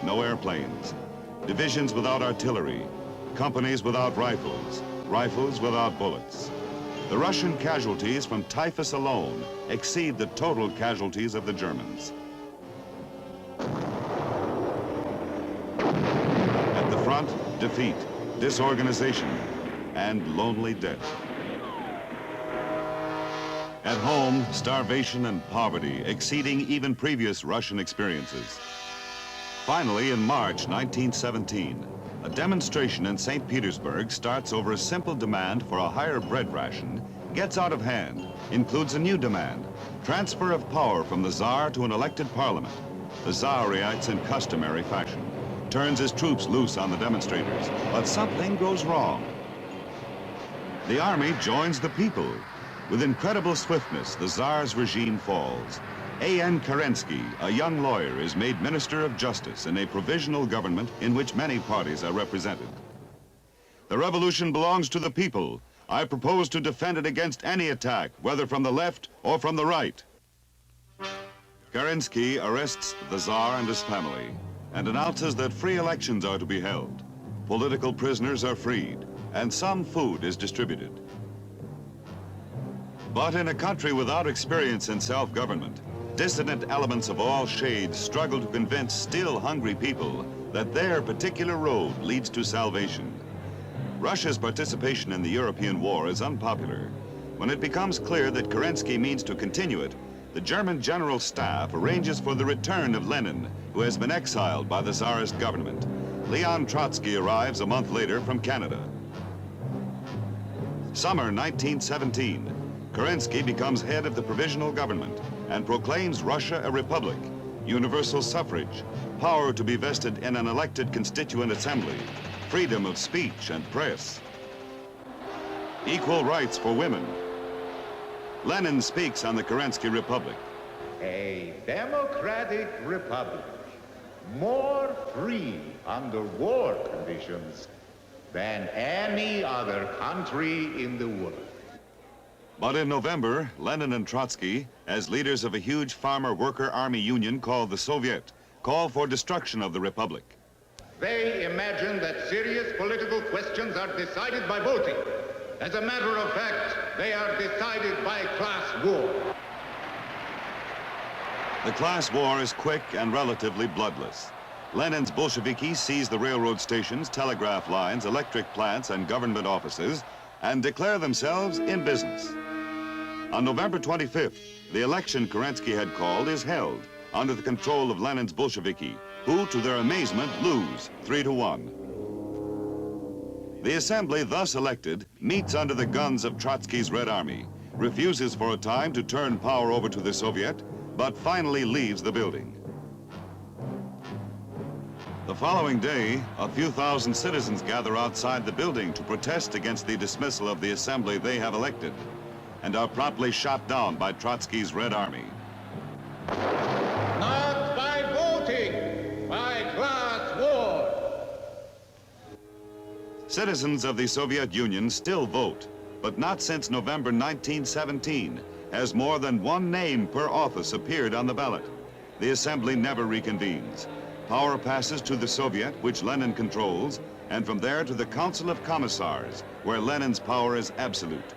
no airplanes. Divisions without artillery. Companies without rifles. Rifles without bullets. The Russian casualties from typhus alone exceed the total casualties of the Germans. At the front, defeat, disorganization, and lonely death. At home, starvation and poverty exceeding even previous Russian experiences. Finally, in March 1917, a demonstration in St. Petersburg starts over a simple demand for a higher bread ration, gets out of hand, includes a new demand, transfer of power from the Tsar to an elected parliament. The Tsar reacts in customary fashion, turns his troops loose on the demonstrators, but something goes wrong. The army joins the people. With incredible swiftness, the Tsar's regime falls. A.N. Kerensky, a young lawyer, is made Minister of Justice in a provisional government in which many parties are represented. The revolution belongs to the people. I propose to defend it against any attack, whether from the left or from the right. Kerensky arrests the Tsar and his family and announces that free elections are to be held. Political prisoners are freed, and some food is distributed. But in a country without experience in self-government, dissident elements of all shades struggle to convince still hungry people that their particular road leads to salvation. Russia's participation in the European war is unpopular. When it becomes clear that Kerensky means to continue it, the German General Staff arranges for the return of Lenin, who has been exiled by the Tsarist government. Leon Trotsky arrives a month later from Canada. Summer 1917. Kerensky becomes head of the provisional government and proclaims Russia a republic, universal suffrage, power to be vested in an elected constituent assembly, freedom of speech and press, equal rights for women. Lenin speaks on the Kerensky Republic. A democratic republic, more free under war conditions than any other country in the world. But in November, Lenin and Trotsky, as leaders of a huge farmer worker army union called the Soviet, call for destruction of the republic. They imagine that serious political questions are decided by voting. As a matter of fact, they are decided by class war. The class war is quick and relatively bloodless. Lenin's Bolsheviki seize the railroad stations, telegraph lines, electric plants, and government offices, and declare themselves in business. On November 25th, the election Kerensky had called is held under the control of Lenin's Bolsheviki, who, to their amazement, lose 3-1. The assembly thus elected meets under the guns of Trotsky's Red Army, refuses for a time to turn power over to the Soviet, but finally leaves the building. The following day, a few thousand citizens gather outside the building to protest against the dismissal of the assembly they have elected, and are promptly shot down by Trotsky's Red Army. Not by voting, by class war. Citizens of the Soviet Union still vote, but not since November 1917 has more than one name per office appeared on the ballot. The assembly never reconvenes. Power passes to the Soviet, which Lenin controls, and from there to the Council of Commissars, where Lenin's power is absolute.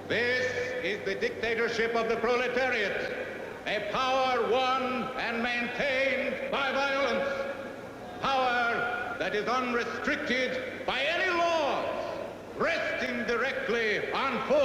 This is the dictatorship of the proletariat, a power won and maintained by violence, power that is unrestricted by any laws, resting directly on force.